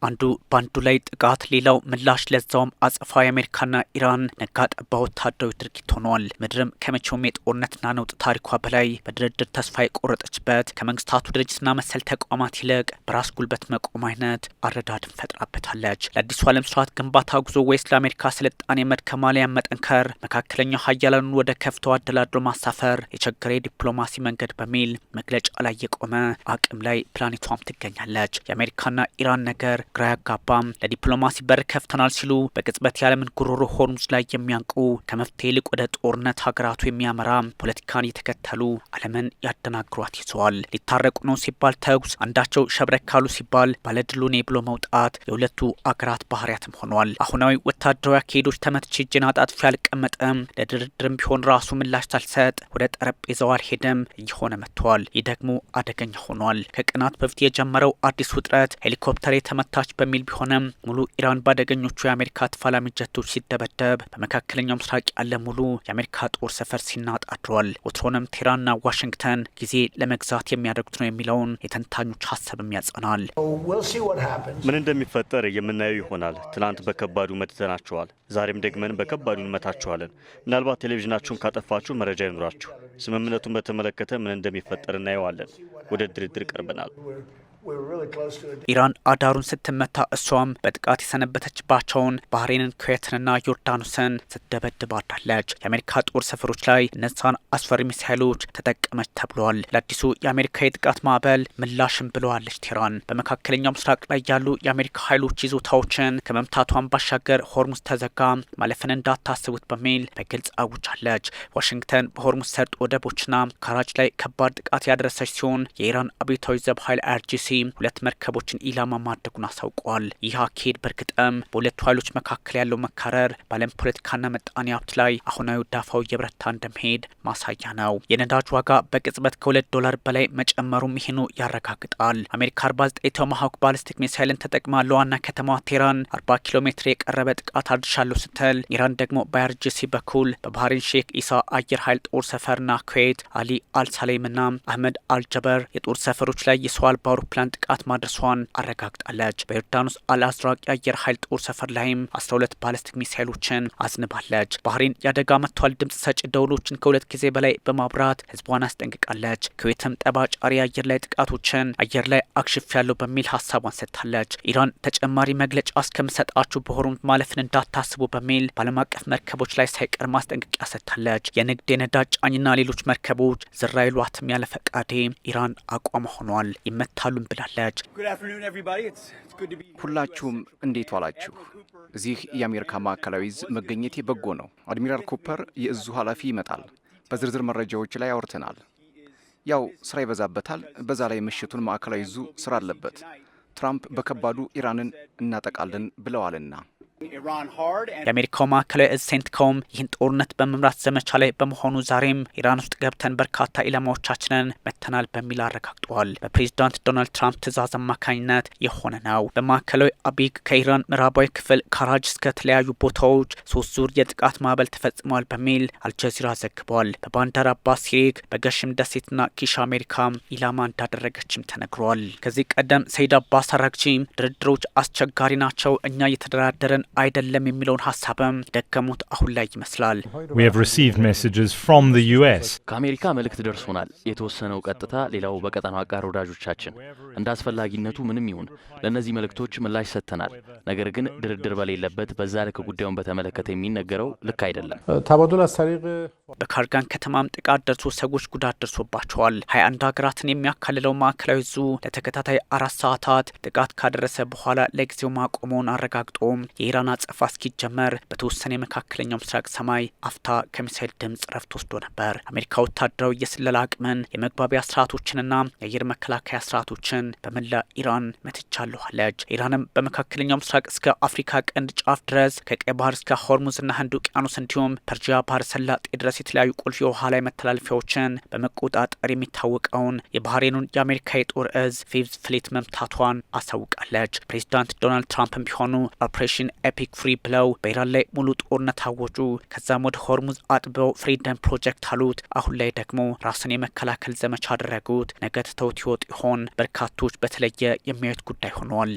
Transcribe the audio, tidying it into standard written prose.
አንዱ ባንዱ ላይ ጥቃት ሌላው ምላሽ ለዛውም አጸፋ የአሜሪካና ኢራን ነጋ ጠባ ወታደራዊ ድርጊት ሆኗል። ምድርም ከመቼውም የጦርነትና ነውጥ ታሪኳ በላይ በድርድር ተስፋ የቆረጠችበት ከመንግስታቱ ድርጅትና መሰል ተቋማት ይልቅ በራስ ጉልበት መቆም አይነት አረዳድን ፈጥራበታለች። ለአዲሱ ዓለም ስርዓት ግንባታ ጉዞ ወይስ ለአሜሪካ ስልጣኔ መድከም አሊያም መጠንከር፣ መካከለኛው ሀያላኑን ወደ ከፍታው አደላድሎ ማሳፈር የቸገረ የዲፕሎማሲ መንገድ በሚል መግለጫ ላይ የቆመ አቅም ላይ ፕላኔቷም ትገኛለች። የአሜሪካና ኢራን ነገር ግራ ያጋባም። ለዲፕሎማሲ በር ከፍተናል ሲሉ በቅጽበት የዓለምን ጉሮሮ ሆርሙዝ ላይ የሚያንቁ ከመፍትሄ ይልቅ ወደ ጦርነት ሀገራቱ የሚያመራ ፖለቲካን የተከተሉ ዓለምን ያደናግሯት ይዘዋል። ሊታረቁ ነው ሲባል ተኩስ፣ አንዳቸው ሸብረክ ካሉ ሲባል ባለድሉ ነኝ ብሎ መውጣት የሁለቱ አገራት ባህሪያትም ሆኗል። አሁናዊ ወታደራዊ አካሄዶች ተመትቼ እጄን አጣጥፌ አልቀመጥም፣ ለድርድርም ቢሆን ራሱ ምላሽ ሳልሰጥ ወደ ጠረጴዛው አልሄድም እየሆነ መጥተዋል። ይህ ደግሞ አደገኛ ሆኗል። ከቀናት በፊት የጀመረው አዲስ ውጥረት ሄሊኮፕተር የተመታች በሚል ቢሆንም ሙሉ ኢራን ባደገኞቹ የአሜሪካ ተፋላሚ ጀቶች ሲደበደብ በመካከለኛው ምስራቅ ያለ ሙሉ የአሜሪካ ጦር ሰፈር ሲናጥ አድሯል። ወትሮንም ቴህራንና ዋሽንግተን ጊዜ ለመግዛት የሚያደርጉት ነው የሚለውን የተንታኞች ሀሳብም ያጸናል። ምን እንደሚፈጠር የምናየው ይሆናል። ትናንት በከባዱ መትተናቸዋል። ዛሬም ደግመን በከባዱ እንመታቸዋለን። ምናልባት ቴሌቪዥናችሁን ካጠፋችሁ መረጃ ይኑራችሁ። ስምምነቱን በተመለከተ ምን እንደሚፈጠር እናየዋለን። ወደ ድርድር ቀርበናል። ኢራን አዳሩን ስትመታ እሷም በጥቃት የሰነበተችባቸውን ባህሬንን፣ ኩዌትንና ዮርዳኖስን ስትደበድብ አድራለች። የአሜሪካ ጦር ሰፈሮች ላይ እነዛን አስፈሪ ሚሳይሎች ተጠቀመች ተብሏል። ለአዲሱ የአሜሪካ የጥቃት ማዕበል ምላሽም ብለዋለች ቴህራን። በመካከለኛው ምስራቅ ላይ ያሉ የአሜሪካ ኃይሎች ይዞታዎችን ከመምታቷን ባሻገር ሆርሙዝ ተዘጋ፣ ማለፍን እንዳታስቡት በሚል በግልጽ አውጃለች። ዋሽንግተን በሆርሙዝ ሰርጥ ወደቦችና ካራጅ ላይ ከባድ ጥቃት ያደረሰች ሲሆን የኢራን አብዮታዊ ዘብ ኃይል IRGC ሁለት መርከቦችን ኢላማ ማድረጉን አሳውቀዋል። ይህ አካሄድ በእርግጥም በሁለቱ ኃይሎች መካከል ያለው መካረር በዓለም ፖለቲካና ምጣኔ ሀብት ላይ አሁናዊ ዳፋው እየበረታ እንደመሄድ ማሳያ ነው። የነዳጅ ዋጋ በቅጽበት $2 በላይ መጨመሩም ይህኑ ያረጋግጣል። አሜሪካ 49 ቶማሃውክ ባሊስቲክ ሚሳይልን ተጠቅማ ለዋና ከተማዋ ቴህራን 40 ኪሎ ሜትር የቀረበ ጥቃት አድርሻለሁ ስትል፣ ኢራን ደግሞ በአይአርጂሲ በኩል በባህሬን ሼክ ኢሳ አየር ኃይል ጦር ሰፈርና ኩዌት አሊ አልሳሌምና አህመድ አልጀበር የጦር ሰፈሮች ላይ የሰው አልባ አውሮፕላን ጥቃት ማድረሷን አረጋግጣለች። በዮርዳኖስ አልአዝራቅ የአየር ኃይል ጦር ሰፈር ላይም 12 ባሊስቲክ ሚሳይሎችን አዝንባለች። ባህሬን የአደጋ መጥቷል ድምጽ ሰጪ ደውሎችን ከ2 ጊዜ በላይ በማብራት ህዝቧን አስጠንቅቃለች። ኩዌትም ጠባጫሪ የአየር ላይ ጥቃቶችን አየር ላይ አክሽፍ ያለው በሚል ሀሳቧን ሰጥታለች። ኢራን ተጨማሪ መግለጫ እስከምሰጣችሁ በሆርሙዝ ማለፍን እንዳታስቡ በሚል በዓለም አቀፍ መርከቦች ላይ ሳይቀር ማስጠንቀቂያ ሰጥታለች። የንግድ የነዳጅ ጫኝና ሌሎች መርከቦች ዝራ ይሏትም ያለ ፈቃዴ ኢራን አቋም ሆኗል። ይመታሉም ብላለች። ሁላችሁም እንዴት ዋላችሁ? እዚህ የአሜሪካ ማዕከላዊ እዝ መገኘቴ በጎ ነው። አድሚራል ኩፐር የእዙ ኃላፊ ይመጣል። በዝርዝር መረጃዎች ላይ አውርተናል። ያው ስራ ይበዛበታል። በዛ ላይ ምሽቱን ማዕከላዊ እዙ ስራ አለበት። ትራምፕ በከባዱ ኢራንን እናጠቃለን ብለዋልና። የአሜሪካው ማዕከላዊ እዝ ሴንትኮም ይህን ጦርነት በመምራት ዘመቻ ላይ በመሆኑ ዛሬም ኢራን ውስጥ ገብተን በርካታ ኢላማዎቻችንን መተናል በሚል አረጋግጠዋል። በፕሬዚዳንት ዶናልድ ትራምፕ ትዕዛዝ አማካኝነት የሆነ ነው። በማዕከላዊ አቢግ ከኢራን ምዕራባዊ ክፍል ካራጅ እስከ ተለያዩ ቦታዎች 3 ዙር የጥቃት ማዕበል ተፈጽመዋል በሚል አልጀዚራ ዘግቧል። በባንዳር አባስ ሲሪክ፣ በገሽም ደሴትና ኪሽ አሜሪካ ኢላማ እንዳደረገችም ተነግሯል። ከዚህ ቀደም ሰይድ አባስ አራግቺም ድርድሮች አስቸጋሪ ናቸው፣ እኛ እየተደራደረን አይደለም የሚለውን ሀሳብም ደገሙት አሁን ላይ ይመስላል። ከአሜሪካ መልእክት ደርሶናል። የተወሰነው ቀጥታ፣ ሌላው በቀጠናው አጋር ወዳጆቻችን። እንደ አስፈላጊነቱ ምንም ይሁን ለእነዚህ መልእክቶች ምላሽ ሰጥተናል። ነገር ግን ድርድር በሌለበት በዛ ልክ ጉዳዩን በተመለከተ የሚነገረው ልክ አይደለም። በካርጋን ከተማም ጥቃት ደርሶ ሰዎች ጉዳት ደርሶባቸዋል። 21 ሀገራትን የሚያካልለው ማዕከላዊ እዙ ለተከታታይ 4 ሰዓታት ጥቃት ካደረሰ በኋላ ለጊዜው ማቆሙን አረጋግጦ የኢራን አጸፋ እስኪጀመር በተወሰነ የመካከለኛው ምስራቅ ሰማይ አፍታ ከሚሳይል ድምጽ ረፍት ወስዶ ነበር። አሜሪካ ወታደራዊ የስለላ አቅምን፣ የመግባቢያ ስርዓቶችንና የአየር መከላከያ ስርዓቶችን በመላ ኢራን መትቻለሁ አለች። ኢራንም በመካከለኛው ምስራቅ እስከ አፍሪካ ቀንድ ጫፍ ድረስ ከቀይ ባህር እስከ ሆርሙዝና ህንድ ውቅያኖስ እንዲሁም ፐርጂያ ባህረ ሰላጤ ድረስ የተለያዩ ቁልፍ የውሃ ላይ መተላለፊያዎችን በመቆጣጠር የሚታወቀውን የባህሬኑን የአሜሪካ የጦር እዝ ፊፍዝ ፍሊት መምታቷን አሳውቃለች። ፕሬዚዳንት ዶናልድ ትራምፕም ቢሆኑ ኦፕሬሽን ኤፒክ ፍሪ ብለው በኢራን ላይ ሙሉ ጦርነት አወጁ። ከዛም ወደ ሆርሙዝ አጥበው ፍሪደም ፕሮጀክት አሉት። አሁን ላይ ደግሞ ራስን የመከላከል ዘመቻ አደረጉት። ነገ ትተውት ይወጡ ይሆን? በርካቶች በተለየ የሚያዩት ጉዳይ ሆኗል።